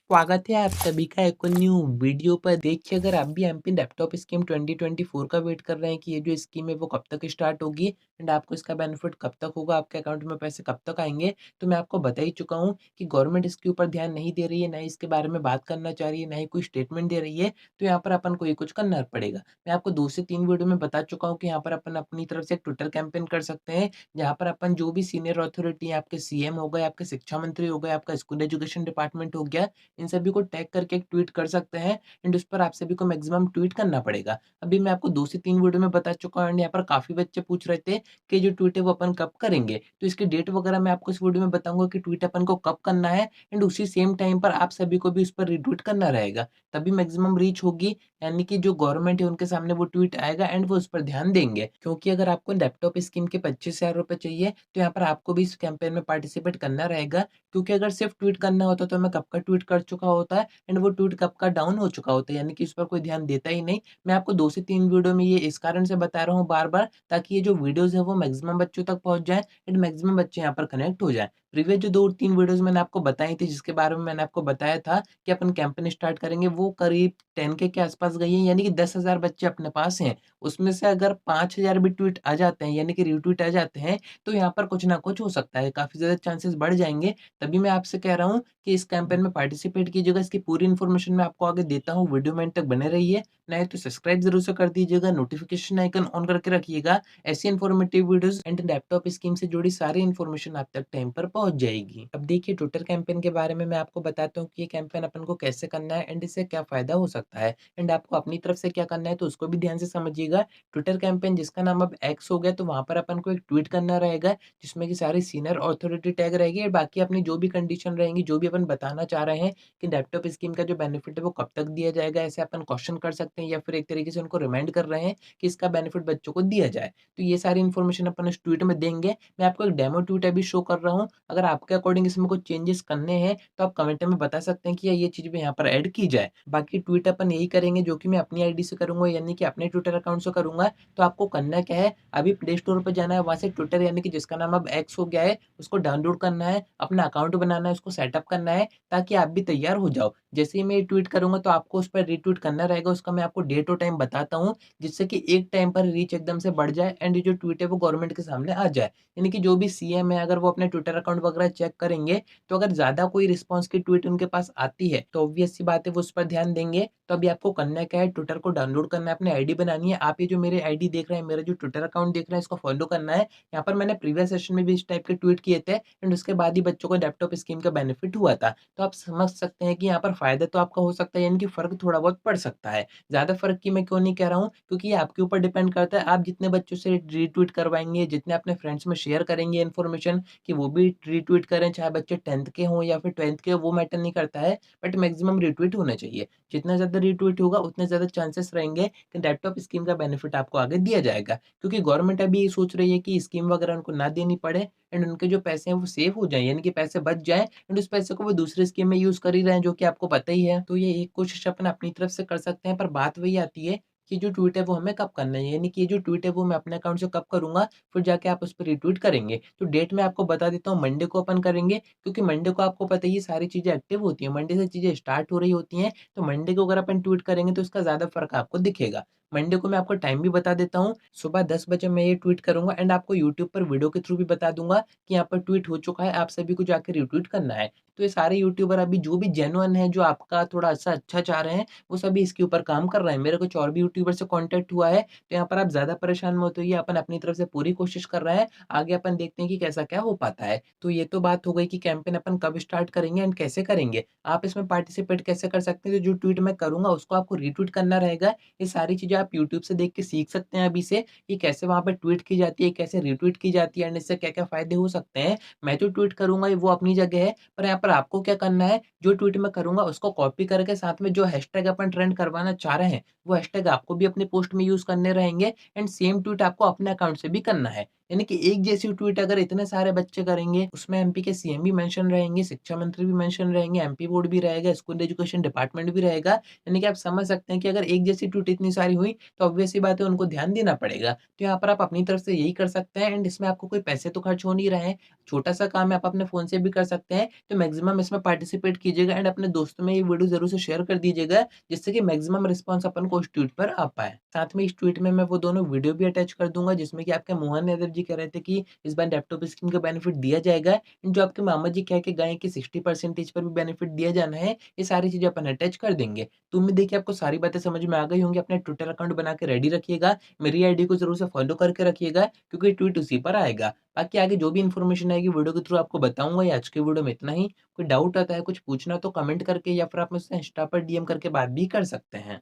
स्वागत है आप सभी का एक और न्यू वीडियो पर। देखिए, अगर आप भी एमपी लैपटॉप स्कीम 2024 का वेट कर रहे हैं कि ये जो स्कीम है वो कब तक स्टार्ट होगी एंड आपको इसका बेनिफिट कब तक होगा, आपके अकाउंट में पैसे कब तक आएंगे, तो मैं आपको बता ही चुका हूँ कि गवर्नमेंट इसके ऊपर ध्यान नहीं दे रही है, ना ही इसके बारे में बात करना चाह रही है, ना ही कोई स्टेटमेंट दे रही है। तो यहाँ पर अपन को ये कुछ करना पड़ेगा। मैं आपको 2 से 3 वीडियो में बता चुका हूँ कि यहाँ पर अपन अपनी तरफ से एक ट्विटर कैंपेन कर सकते हैं, जहाँ पर अपन जो भी सीनियर अथॉरिटी है, आपके सीएम हो गए, आपके शिक्षा मंत्री हो गए, आपका स्कूल एजुकेशन डिपार्टमेंट हो गया, इन सभी को टैग करके एक ट्वीट कर सकते हैं एंड उस पर आप सभी को मैक्सिमम ट्वीट करना पड़ेगा। अभी मैं आपको 2 से 3 वीडियो में बता चुका हूँ एंड यहाँ पर काफ़ी बच्चे पूछ रहे थे कि जो ट्वीट है वो अपन कब करेंगे? तो इसकी डेट वगैरह मैं आपको इस वीडियो में बताऊँगा कि ट्वीट अपन को कब करना है एंड उसी सेम टाइम पर आप सभी को भी उस पर रीट्वीट करना रहेगा। तभी मैक्सिमम रीच होगी, यानी कि जो गवर्नमेंट है उनके सामने वो ट्वीट आएगा एंड वो उस पर ध्यान देंगे। क्योंकि अगर आपको लैपटॉप स्कीम के 25,000 रुपए चाहिए, तो यहाँ पर आपको भी इस कैंपेन में पार्टिसिपेट करना रहेगा। क्योंकि अगर सिर्फ ट्वीट करना होता तो मैं कब का ट्वीट कर चुका होता एंड वो ट्वीट कब का डाउन हो चुका होता है, यानी कि इस पर कोई ध्यान देता ही नहीं। मैं आपको 2 से 3 वीडियो में ये इस कारण से बता रहा हूँ बार-बार, ताकि ये जो वीडियोज़ है वो मैक्सिमम बच्चों तक पहुँच जाए एंड मैक्सिमम बच्चे यहाँ पर कनेक्ट हो जाएँ। प्रीवियस जो 2-3 वीडियोज़ मैंने आपको बताई थी, जिसके बारे में मैंने आपको बताया था कि अपन कैंपेन स्टार्ट करेंगे, वो करीब 10 के आस-पास गई है, यानी कि 10,000 बच्चे अपने पास हैं। उसमें से अगर 5,000 भी ट्वीट आ जाते हैं, यानी कि रीट्वीट आ जाते हैं, तो यहाँ पर कुछ ना कुछ हो सकता है, काफ़ी ज़्यादा चांसेस बढ़ जाएँगे। तभी मैं आपसे कह रहा हूँ कि इस कैंपेन में पार्टिसिपेट कीजिएगा। इसकी पूरी इन्फॉर्मेशन मैं आपको आगे देता हूँ, वीडियो में एंड तक बने रहिए। नए तो सब्सक्राइब ज़रूर से कर दीजिएगा, नोटिफ़िकेशन आइकन ऑन करके रखिएगा। ऐसी informative videos and laptop scheme से जुड़ी सारी इन्फॉर्मेशन आप तक टाइम पर पहुँच जाएगी। अब देखिए, ट्विटर कैंपेन के बारे में मैं आपको बताता हूँ कि ये कैंपेन अपन को कैसे करना है एंड इससे क्या फ़ायदा हो सकता है एंड आपको अपनी तरफ से क्या करना है, तो उसको भी ध्यान से समझिएगा। ट्विटर कैंपेन जिसका नाम अब एक्स हो गया, तो वहाँ पर अपन को एक ट्वीट करना रहेगा, जिसमें कि सारी सीनियर अथॉरिटी टैग रहेगी और बाकी अपनी जो भी कंडीशन रहेंगी, जो भी अपन बताना चाह रहे हैं कि लैपटॉप स्कीम का जो बेनिफिट है वो कब तक दिया जाएगा, ऐसे अपन क्वेश्चन कर सकते हैं या फिर एक तरीके से उनको रिमाइंड कर रहे हैं कि इसका बेनिफिट बच्चों को दिया जाए। तो ये सारी इन्फॉर्मेशन अपन उस ट्वीट में देंगे। मैं आपको एक डेमो ट्वीट अभी शो कर रहा हूँ। अगर आपके अकॉर्डिंग इसमें कुछ चेंजेस करने हैं, तो आप कमेंट में बता सकते हैं कि ये चीज़ भी यहाँ पर ऐड की जाए। बाकी ट्वीट अपन यही करेंगे जो कि मैं अपनी आईडी से करूँगा, यानी कि अपने ट्विटर अकाउंट से करूँगा। तो आपको करना क्या है, अभी प्ले स्टोर पे जाना है, वहाँ से ट्विटर यानी कि जिसका नाम अब एक्स हो गया है, उसको डाउनलोड करना है, अपना अकाउंट बनाना है, उसको सेटअप करना है, ताकि आप भी तैयार हो जाओ। जैसे ही मैं ये ट्वीट करूँगा तो आपको उस पर रीट्वीट करना रहेगा, उसका मैं आपको डेट और टाइम बताता हूँ, जिससे कि एक टाइम पर रीच एकदम से बढ़ जाए एंड ये जो ट्वीट है वो गवर्नमेंट के सामने आ जाए। यानी कि जो भी सीएम है, अगर वो अपने ट्विटर अकाउंट वगैरह चेक करेंगे, तो अगर ज़्यादा कोई रिस्पॉन्स की ट्वीट उनके पास आती है, तो ऑब्वियस सी बात है वो उस पर ध्यान देंगे। तो अभी आपको करना क्या है, ट्विटर को डाउनलोड करना है, अपनी आईडी बनानी है। आप ये जो मेरे आईडी देख रहे हैं, मेरा जो ट्विटर अकाउंट देख रहे हैं, इसको फॉलो करना है। यहाँ पर मैंने प्रीवियस सेशन में भी इस टाइप के ट्वीट किए थे एंड उसके बाद ही बच्चों को लैपटॉप स्कीम का बेनिफिट हुआ था। तो आप समझ सकते हैं कि यहाँ पर फ़ायदा तो आपका हो सकता है, यानी कि फ़र्क थोड़ा बहुत पड़ सकता है। ज़्यादा फ़र्क की मैं क्यों नहीं कह रहा हूँ, क्योंकि ये आपके ऊपर डिपेंड करता है, आप जितने बच्चों से रीट्वीट करवाएँगे, जितने अपने फ्रेंड्स में शेयर करेंगे इन्फॉर्मेशन कि वो भी रीट्वीट करें, चाहे बच्चे 10th के हों या फिर 12th के, वो मैटर नहीं करता है, बट मैक्सिमम रीट्वीट होना चाहिए। जितना ज़्यादा रीट्वीट होगा, उतने ज़्यादा चांसेस रहेंगे कि लैपटॉप स्कीम का बेनिफिट आपको आगे दिया जाएगा। क्योंकि गवर्नमेंट अभी ये सोच रही है कि स्कीम वगैरह उनको ना देनी पड़े एंड उनके जो पैसे हैं वो सेव हो जाएँ, यानी कि पैसे बच जाएँ एंड उस पैसे को वो दूसरी स्कीम में यूज़ कर ही रहे हैं, जो कि आपको पता ही है। तो ये एक कोशिश अपन अपनी तरफ से कर सकते हैं, पर बात वही आती है कि जो ट्वीट है वो हमें कब करना है, यानी कि ये जो ट्वीट है वो मैं अपने अकाउंट से कब करूँगा, फिर जाके आप उस पे रीट्वीट करेंगे। तो डेट मैं आपको बता देता हूँ, मंडे को अपन करेंगे, क्योंकि मंडे को आपको पता ही है सारी चीज़ें एक्टिव होती हैं, मंडे से चीज़ें स्टार्ट हो रही होती हैं, तो मंडे को अगर अपन ट्वीट करेंगे तो इसका ज़्यादा फ़र्क आपको दिखेगा। मंडे को मैं आपको टाइम भी बता देता हूँ, सुबह 10 बजे मैं ये ट्वीट करूँगा एंड आपको यूट्यूब पर वीडियो के थ्रू भी बता दूँगा कि यहाँ पर ट्वीट हो चुका है, आप सभी को जाके रीट्वीट करना है। तो ये सारे यूट्यूबर अभी जो भी जेन्युइन हैं, जो आपका थोड़ा-सा अच्छा चाह रहे हैं, वो सभी इसके ऊपर काम कर रहे हैं। मेरा कुछ और भी यूट्यूबर से कॉन्टैक्ट हुआ है, तो यहाँ पर आप ज़्यादा परेशान मत होइए, अपन अपनी तरफ से पूरी कोशिश कर रहे हैं। आगे अपन देखते हैं कि कैसा क्या हो पाता है। तो ये तो बात हो गई कि कैंपेन अपन कब स्टार्ट करेंगे एंड कैसे करेंगे। आप इसमें पार्टिसिपेट कैसे कर सकते हैं, तो जो ट्वीट मैं करूँगा उसको आपको रीट्वीट करना रहेगा। ये सारी चीज़ें आप यूट्यूब से देख के सीख सकते हैं अभी से, कि कैसे वहाँ पे ट्वीट की जाती है, कैसे रीट्वीट की जाती है एंड इससे क्या-क्या फ़ायदे हो सकते हैं। मैं जो ट्वीट करूँगा वो अपनी जगह है, पर यहाँ पर आपको क्या करना है, जो ट्वीट मैं करूँगा उसको कॉपी करके साथ में जो हैशटैग अपन ट्रेंड करवाना चाह रहे हैं, वो हैशटैग आपको भी अपनी पोस्ट में यूज़ करने रहेंगे एंड सेम ट्वीट आपको अपने अकाउंट से भी करना है। यानी कि एक जैसी ट्वीट अगर इतने सारे बच्चे करेंगे, उसमें एमपी के सीएम भी मेंशन रहेंगे, शिक्षा मंत्री भी मेंशन रहेंगे, एमपी बोर्ड भी रहेगा, स्कूल एजुकेशन डिपार्टमेंट भी रहेगा। यानी कि आप समझ सकते हैं कि अगर एक जैसी ट्वीट इतनी सारी हुई, तो ऑब्वियस सी बात है उनको ध्यान देना पड़ेगा। तो यहाँ पर आप अपनी तरफ से यही कर सकते हैं एंड इसमें आपको कोई पैसे तो खर्च हो नहीं रहे हैं। छोटा-सा काम है, आप अपने फ़ोन से भी कर सकते हैं। तो मैक्सिमम इसमें पार्टिसिपेट कीजिएगा एंड अपने दोस्तों में ये वीडियो ज़रूर से शेयर कर दीजिएगा, जिससे कि मैक्सिमम रिस्पॉन्स अपन को उस ट्वीट पर आ पाए। साथ में इस ट्वीट में मैं वो दोनों वीडियो भी अटैच कर दूँगा, जिसमें कि आपके मोहन यादव जी कह रहे थे कि इस बार लैपटॉप स्कीम का बेनिफिट दिया जाएगा एंड जो आपके मामा जी कह के गए हैं कि 60% पर भी बेनिफिट दिया जाना है, ये सारी चीज़ें अपन अटैच कर देंगे। तो उम्मीद है कि आपको सारी बातें समझ में आ गई होंगी। अपने ट्विटर अकाउंट बना के रेडी रखिएगा। मेरी आईडी को ज़रूर से फॉलो करके रखिएगा, क्योंकि ट्वीट उसी पर आएगा। बाकी आगे जो भी इन्फॉर्मेशन आएगी वीडियो के थ्रू आपको बताऊँगा। या आज की वीडियो में इतना ही। कोई डाउट आता है, कुछ पूछना, तो कमेंट करके या फिर आप मुझसे इंस्टा पर डीएम करके बात भी कर सकते हैं।